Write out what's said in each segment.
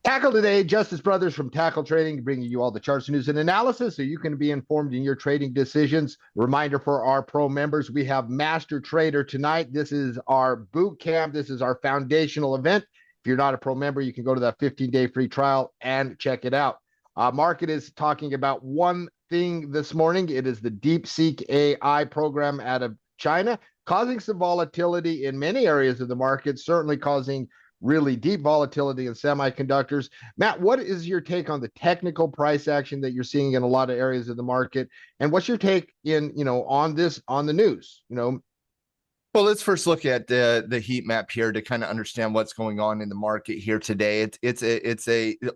Tackle today, Justice Brothers from Tackle Trading, bringing you all the charts, news, and analysis so you can be informed in your trading decisions. Reminder for our pro members, we have Master Trader tonight. This is our boot camp. This is our foundational event. If you're not a pro member, you can go to that 15-day free trial and check it out. Market is talking about one thing this morning. It is the DeepSeek AI program out of China, causing some volatility in many areas of the market, certainly causing really deep volatility in semiconductors. Matt, what is your take on the technical price action that you're seeing in a lot of areas of the market? And what's your take on the news? Well, let's first look at the heat map here to kind of understand what's going on in the market here today. It's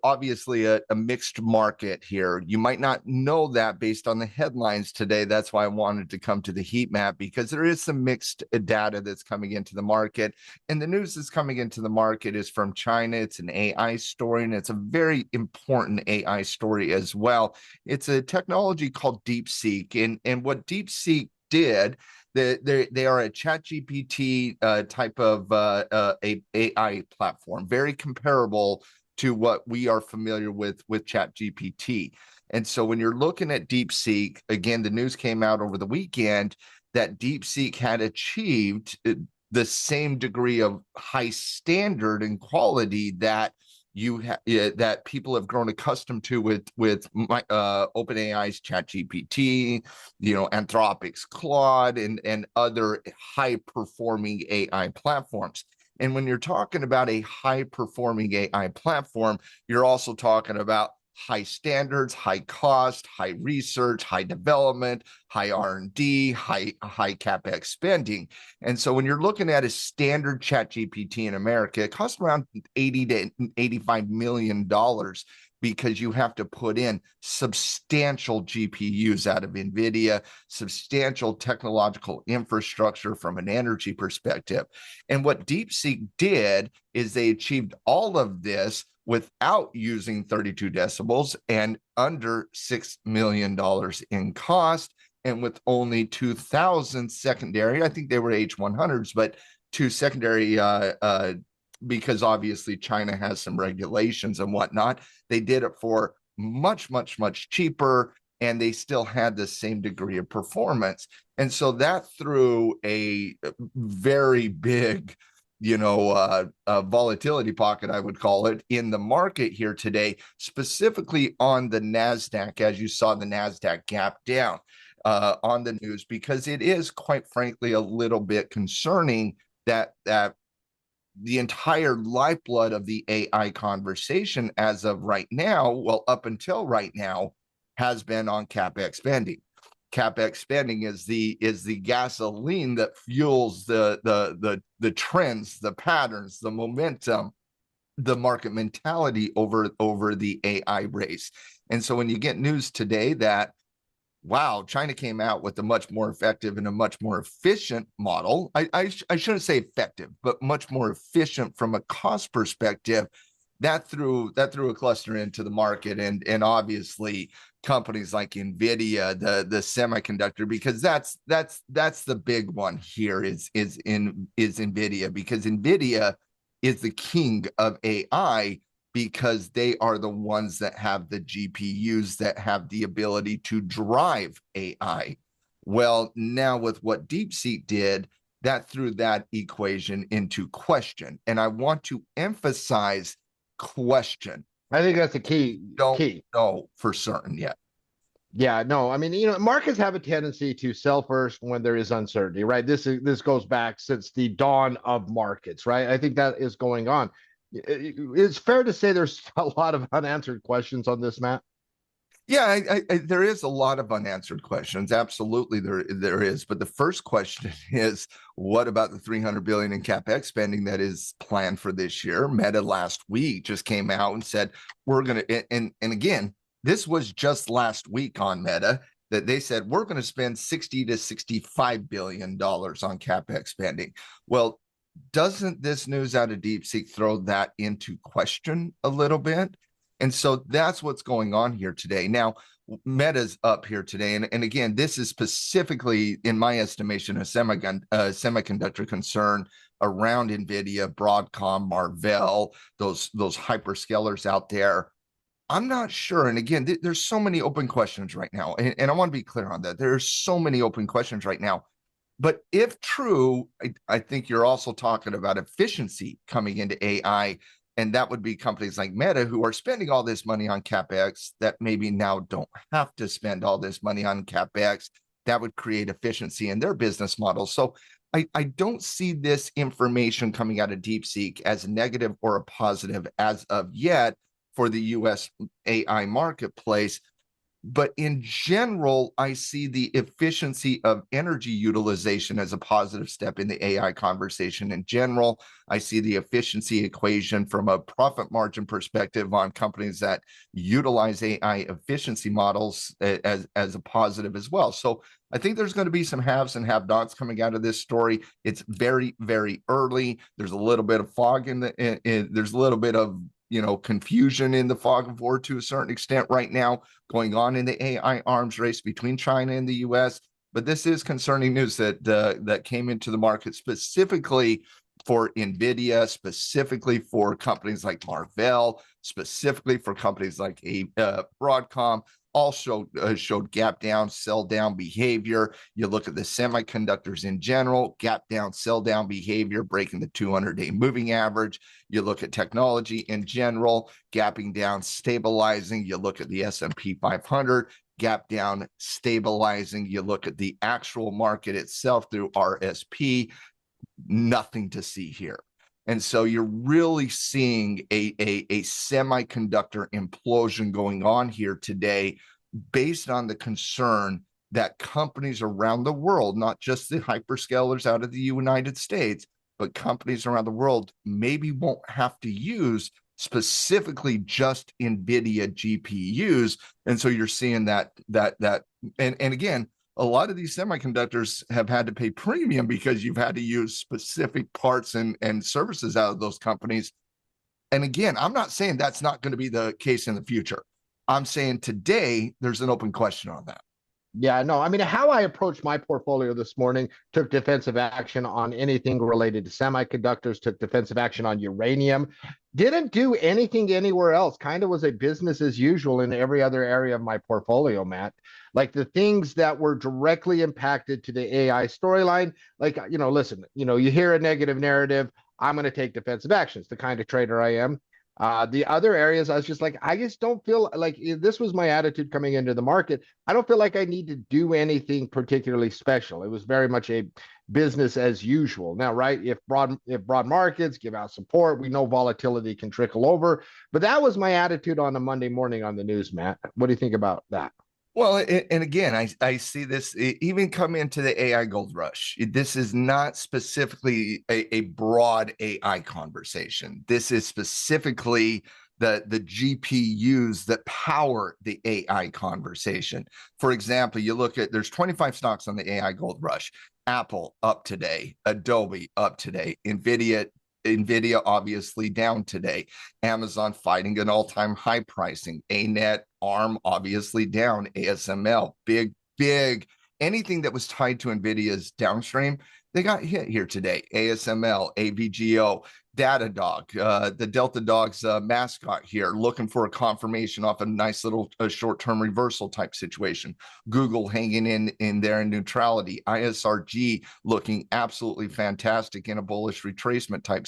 obviously a mixed market here. You might not know that based on the headlines today. That's why I wanted to come to the heat map, because there is some mixed data that's coming into the market. And the news that's coming into the market is from China. It's an AI story, and it's a very important AI story as well. It's a technology called DeepSeek. And what DeepSeek did, they are a ChatGPT type of a AI platform, very comparable to what we are familiar with ChatGPT. And so when you're looking at DeepSeek, again, the news came out over the weekend that DeepSeek had achieved the same degree of high standard and quality that that people have grown accustomed to with OpenAI's ChatGPT, Anthropic's Claude, and other high-performing AI platforms. And when you're talking about a high-performing AI platform, you're also talking about high standards, high cost, high research, high development, high R&D, high CapEx spending. And so when you're looking at a standard ChatGPT in America, it costs around $80 to $85 million, because you have to put in substantial GPUs out of NVIDIA, substantial technological infrastructure from an energy perspective. And what DeepSeek did is they achieved all of this without using 32 decibels and under $6 million in cost, and with only 2,000 secondary, I think they were H100s, but two secondary, because obviously China has some regulations and whatnot. They did it for much, much, much cheaper, and they still had the same degree of performance. And so that threw a very big volatility pocket, I would call it, in the market here today, specifically on the NASDAQ, as you saw the NASDAQ gap down on the news, because it is, quite frankly, a little bit concerning that the entire lifeblood of the AI conversation as of right now, well, up until right now, has been on CapEx spending. CapEx spending is the gasoline that fuels the trends, the patterns, the momentum, the market mentality over the AI race. And so when you get news today that, wow, China came out with a much more effective and a much more efficient model, I shouldn't say effective, but much more efficient from a cost perspective, that threw a cluster into the market, and obviously companies like NVIDIA, the semiconductor, because that's the big one here is NVIDIA, because NVIDIA is the king of AI, because they are the ones that have the GPUs that have the ability to drive AI. Well, now with what DeepSeek did, that threw that equation into question. And I want to emphasize question. I think that's the key. Don't know for certain yet. Yeah, no, I mean, markets have a tendency to sell first when there is uncertainty, right? This goes back since the dawn of markets, right? I think that is going on. It's fair to say there's a lot of unanswered questions on this, Matt. Yeah, there is a lot of unanswered questions. Absolutely, there is. But the first question is, what about the $300 billion in CapEx spending that is planned for this year? Meta last week just came out and said we're going to, and again, this was just last week on Meta, that they said we're going to spend $60 to $65 billion on CapEx spending. Well, doesn't this news out of DeepSeek throw that into question a little bit? And so that's what's going on here today. Now, Meta's up here today. And again, this is specifically, in my estimation, a semiconductor concern around NVIDIA, Broadcom, Marvell, those hyperscalers out there. I'm not sure. And again, there's so many open questions right now. And I want to be clear on that. There's so many open questions right now. But if true, I think you're also talking about efficiency coming into AI. And that would be companies like Meta who are spending all this money on CapEx that maybe now don't have to spend all this money on CapEx. That would create efficiency in their business model. So I don't see this information coming out of DeepSeek as a negative or a positive as of yet for the US AI marketplace. But in general, I see the efficiency of energy utilization as a positive step in the AI conversation in general. I see the efficiency equation from a profit margin perspective on companies that utilize AI efficiency models as a positive as well. So I think there's going to be some haves and have-nots coming out of this story. It's very, very early. There's a little bit of fog there's a little bit of confusion in the fog of war to a certain extent right now going on in the AI arms race between China and the US. But this is concerning news that came into the market specifically for NVIDIA, specifically for companies like Marvell, specifically for companies like Broadcom. All showed gap down, sell down behavior. You look at the semiconductors in general, gap down, sell down behavior, breaking the 200-day moving average. You look at technology in general, gapping down, stabilizing. You look at the S&P 500, gap down, stabilizing. You look at the actual market itself through RSP, nothing to see here. And so you're really seeing a semiconductor implosion going on here today based on the concern that companies around the world, not just the hyperscalers out of the United States, but companies around the world maybe won't have to use specifically just NVIDIA GPUs. And so you're seeing that and again, a lot of these semiconductors have had to pay premium because you've had to use specific parts and services out of those companies. And again, I'm not saying that's not going to be the case in the future. I'm saying today there's an open question on that. Yeah, no, I mean, how I approached my portfolio this morning, took defensive action on anything related to semiconductors, took defensive action on uranium, didn't do anything anywhere else, kind of was a business as usual in every other area of my portfolio, Matt. Like the things that were directly impacted to the AI storyline, like, listen, you hear a negative narrative, I'm going to take defensive actions, the kind of trader I am. The other areas, I was just like, I just don't feel like this was my attitude coming into the market. I don't feel like I need to do anything particularly special. It was very much a business as usual. Now, right? If broad markets give out support, we know volatility can trickle over. But that was my attitude on a Monday morning on the news, Matt. What do you think about that? Well, and again, I see this even come into the AI gold rush. This is not specifically a broad AI conversation. This is specifically the GPUs that power the AI conversation. For example, you look at, there's 25 stocks on the AI gold rush. Apple up today, Adobe up today, NVIDIA obviously down today, Amazon fighting an all-time high pricing, ANET, ARM obviously down, ASML, big, anything that was tied to NVIDIA's downstream, they got hit here today. ASML, AVGO, Datadog, the Delta Dog's mascot here, looking for a confirmation off a nice little short-term reversal type situation. Google hanging in there in neutrality. ISRG looking absolutely fantastic in a bullish retracement type.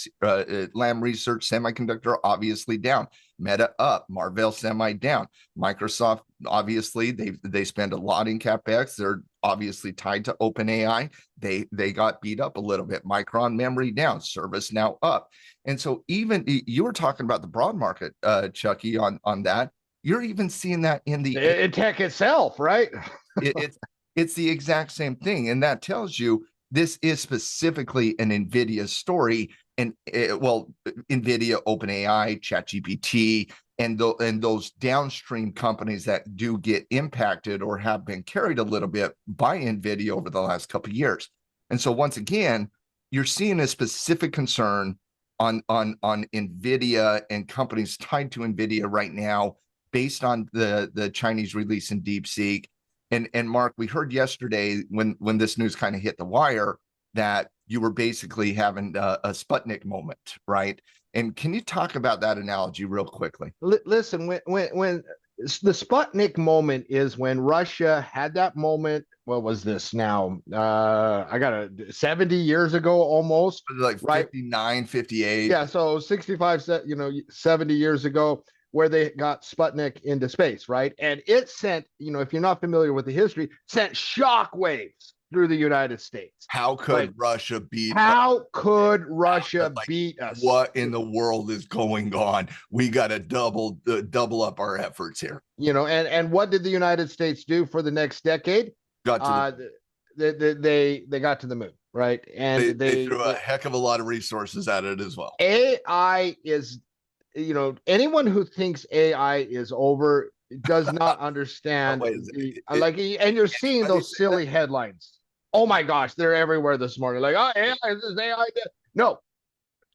Lam Research Semiconductor obviously down. Meta up, Marvell Semi down. Microsoft, obviously, they spend a lot in CapEx. They're obviously tied to OpenAI. They got beat up a little bit. Micron Memory down, ServiceNow up. And so even you were talking about the broad market, Chucky, on that. You're even seeing that in the tech itself, right? it's the exact same thing. And that tells you this is specifically an NVIDIA story. And NVIDIA, OpenAI, ChatGPT, and those downstream companies that do get impacted or have been carried a little bit by NVIDIA over the last couple of years. And so once again, you're seeing a specific concern on NVIDIA and companies tied to NVIDIA right now based on the Chinese release in DeepSeek. And Mark, we heard yesterday when this news kind of hit the wire that you were basically having a Sputnik moment, right? And can you talk about that analogy real quickly? Listen, when the Sputnik moment is when Russia had that moment. What was this now? I got 70 years ago almost, Like right? 59, 58. Yeah, so 65, 70 years ago, where they got Sputnik into space, right? And it sent, if you're not familiar with the history, sent shock waves through the United States. How could Like, Russia beat us? how could Russia Like, beat us? what in the world is going on? We got to double up our efforts here. And what did the United States do for the next decade? Got to They got to the moon, right? And they threw a heck of a lot of resources at it as well. AI is, anyone who thinks AI is over does not understand and you're seeing those silly headlines. Oh my gosh, they're everywhere this morning. Like, oh, AI, this is AI. No,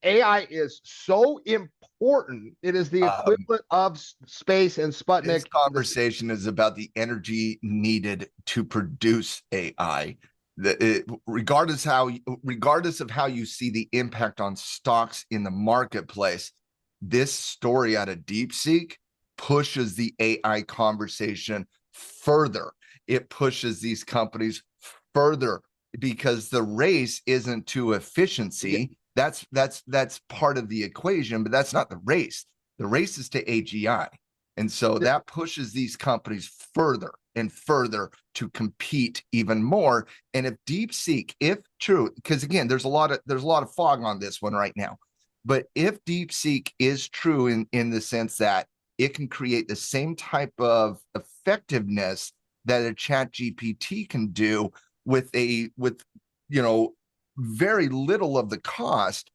AI is so important. It is the equivalent of space and Sputnik. This conversation is about the energy needed to produce AI. Regardless of how you see the impact on stocks in the marketplace, this story out of DeepSeek pushes the AI conversation further. It pushes these companies further because the race isn't to efficiency. That's part of the equation, but that's not the race. The race is to AGI. And so that pushes these companies further and further to compete even more. And if DeepSeek, if true, because again, there's a lot of fog on this one right now. But if DeepSeek is true in the sense that it can create the same type of effectiveness that a chat GPT can do with very little of the cost,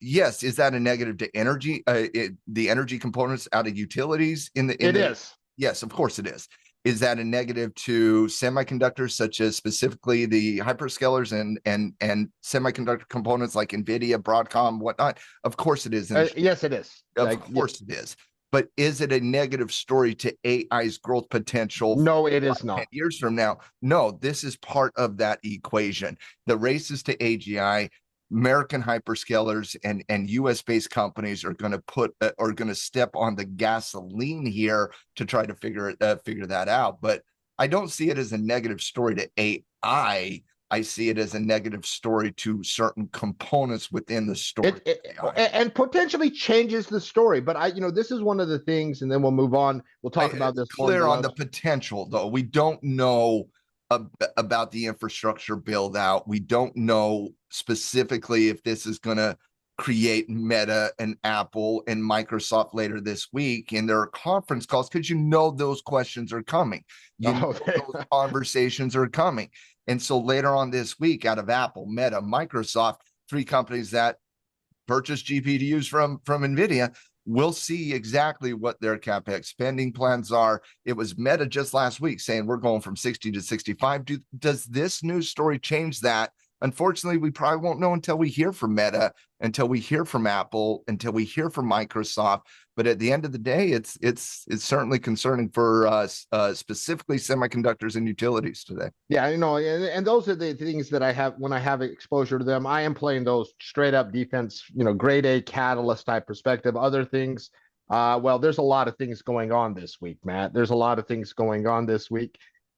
yes, is that a negative to energy? The energy components out of utilities it is. Yes, of course it is. Is that a negative to semiconductors, such as specifically the hyperscalers and semiconductor components like NVIDIA, Broadcom, whatnot? Of course it is. Yes, it is. Of course it is. But is it a negative story to AI's growth potential? No, it is not. 10 years from now? No, this is part of that equation. The race is to AGI. American hyperscalers and US based companies are going to step on the gasoline here to try to figure that out. But I don't see it as a negative story to AI. I see it as a negative story to certain components within the story. And potentially changes the story. But this is one of the things, and then we'll move on. We'll talk about this. Clear on the potential, though. We don't know about the infrastructure build out. We don't know specifically if this is going to create Meta and Apple and Microsoft later this week in their conference calls, because those questions are coming. Those conversations are coming. And so later on this week, out of Apple, Meta, Microsoft, three companies that purchase GPUs from NVIDIA, we'll see exactly what their CapEx spending plans are. It was Meta just last week saying we're going from 60 to 65. Does this news story change that? Unfortunately, we probably won't know until we hear from Meta, until we hear from Apple, until we hear from Microsoft. But at the end of the day, it's certainly concerning for specifically semiconductors and utilities today. Yeah, and those are the things that I have when I have exposure to them. I am playing those straight up defense, grade A catalyst type perspective. Other things, well, there's a lot of things going on this week, Matt. There's a lot of things going on this week.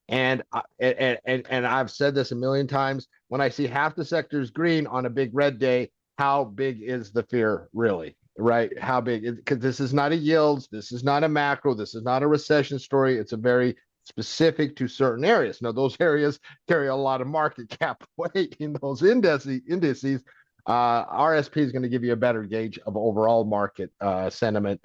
And I've said this a million times. When I see half the sectors green on a big red day, how big is the fear really? Right? How big? Because this is not a yields. This is not a macro. This is not a recession story. It's a very specific to certain areas. Now, those areas carry a lot of market cap weight in those indices. RSP is going to give you a better gauge of overall market sentiment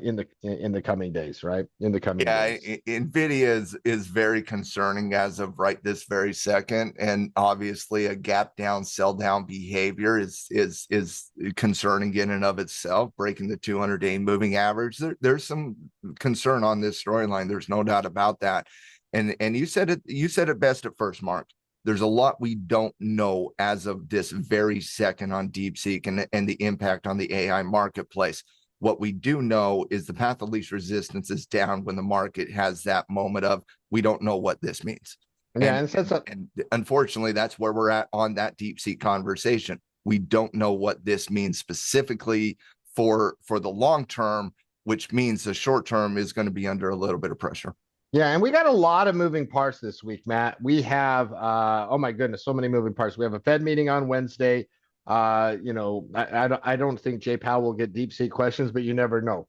in the coming days, right? In the coming days. NVIDIA is very concerning as of right this very second, and obviously a gap down, sell down behavior is concerning in and of itself. Breaking the 200-day moving average, there's some concern on this storyline. There's no doubt about that. And you said it best at first, Mark. There's a lot we don't know as of this very second on DeepSeek and the impact on the AI marketplace. What we do know is the path of least resistance is down when the market has that moment of, we don't know what this means. Yeah, and since And unfortunately, that's where we're at on that deep sea conversation. We don't know what this means specifically for the long term, which means the short term is going to be under a little bit of pressure. yeah, and we got a lot of moving parts this week, Matt. We have oh my goodness, so many moving parts. We have a Fed meeting on Wednesday. I don't think Jay Powell will get deep sea questions, but you never know.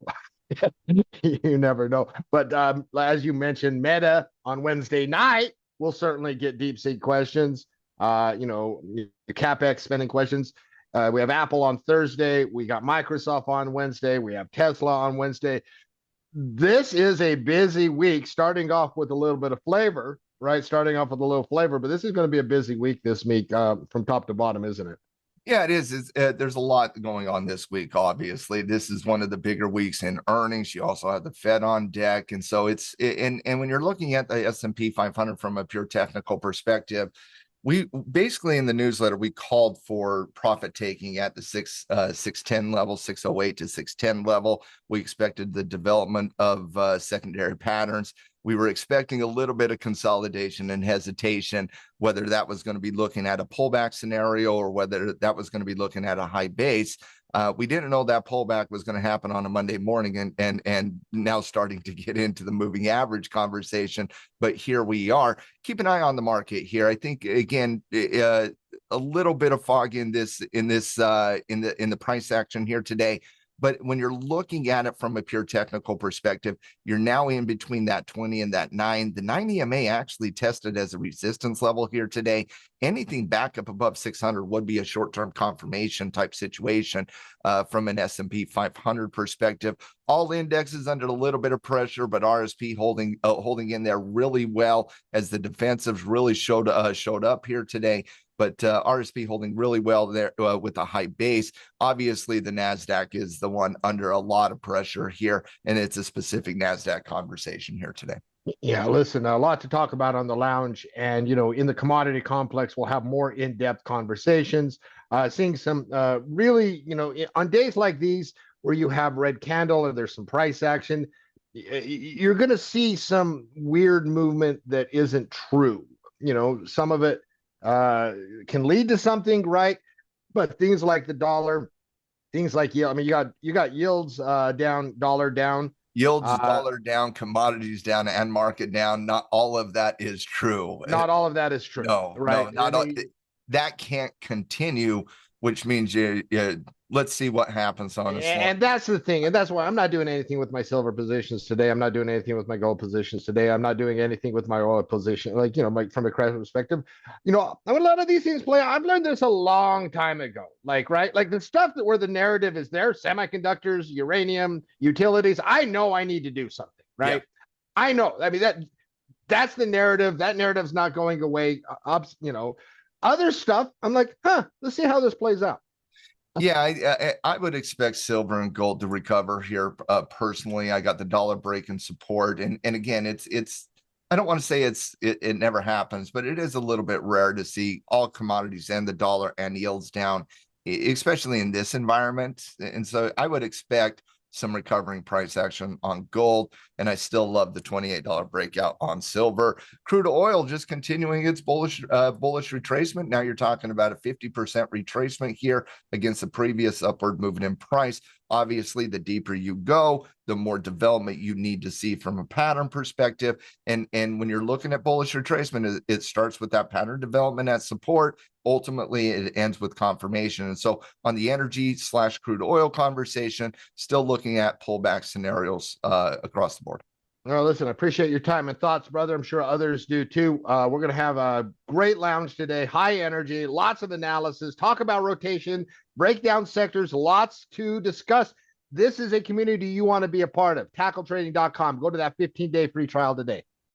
You never know. But as you mentioned, Meta on Wednesday night will certainly get deep sea questions. The CapEx spending questions. We have Apple on Thursday. We got Microsoft on Wednesday. We have Tesla on Wednesday. This is a busy week, starting off with a little bit of flavor, right? Starting off with a little flavor, but this is going to be a busy week this week from top to bottom, isn't it? Yeah, it is. There's a lot going on this week. Obviously, this is one of the bigger weeks in earnings. You also have the Fed on deck, and so and when you're looking at the S&P 500 from a pure technical perspective, we basically in the newsletter we called for profit taking at the 610 level, 608 to 610 level. We expected the development of secondary patterns. We were expecting a little bit of consolidation and hesitation, whether that was going to be looking at a pullback scenario or whether that was going to be looking at a high base. We didn't know that pullback was going to happen on a Monday morning and now starting to get into the moving average conversation. But here we are. Keep an eye on the market here. I think, again, a little bit of fog in the price action here today. But when you're looking at it from a pure technical perspective, you're now in between that 20 and that 9. The 9 EMA actually tested as a resistance level here today. Anything back up above 600 would be a short-term confirmation type situation from an S&P 500 perspective. All indexes under a little bit of pressure, but RSP holding in there really well as the defensives really showed up here today. But RSP holding really well there with a high base. Obviously, the NASDAQ is the one under a lot of pressure here, and it's a specific NASDAQ conversation here today. Yeah, listen, a lot to talk about on the lounge. And, in the commodity complex, we'll have more in-depth conversations, seeing some really, on days like these where you have red candle and there's some price action, you're going to see some weird movement that isn't true. Some of it can lead to something, right? But things like the dollar, things like yield. I mean, you got yields down, dollar down. Yields, dollar down, commodities down, and market down. Not all of that is true. Not all of that is true. No, right? No, not all. That can't continue, which means let's see what happens on this. And that's the thing. And that's why I'm not doing anything with my silver positions today. I'm not doing anything with my gold positions today. I'm not doing anything with my oil position. From a credit perspective, a lot of these things play. I've learned this a long time ago. Right? Like the stuff where the narrative is there, semiconductors, uranium, utilities. I know I need to do something, right? Yeah. I know. I mean, that's the narrative. That narrative's not going away. Other stuff, I'm like, let's see how this plays out. Yeah, I would expect silver and gold to recover here. Personally, I got the dollar breaking support, and again, it's. I don't want to say it never happens, but it is a little bit rare to see all commodities and the dollar and yields down, especially in this environment. And so I would expect some recovering price action on gold, and I still love the $28 breakout on silver. Crude oil just continuing its bullish retracement. Now you're talking about a 50% retracement here against the previous upward movement in price. Obviously, the deeper you go, the more development you need to see from a pattern perspective. And when you're looking at bullish retracement, it starts with that pattern development at support. Ultimately, it ends with confirmation. And so on the energy / crude oil conversation, still looking at pullback scenarios across the board. Well, listen, I appreciate your time and thoughts, brother. I'm sure others do too. We're going to have a great lounge today, high energy, lots of analysis, talk about rotation, break down sectors, lots to discuss. This is a community you want to be a part of. TackleTrading.com. Go to that 15-day free trial today.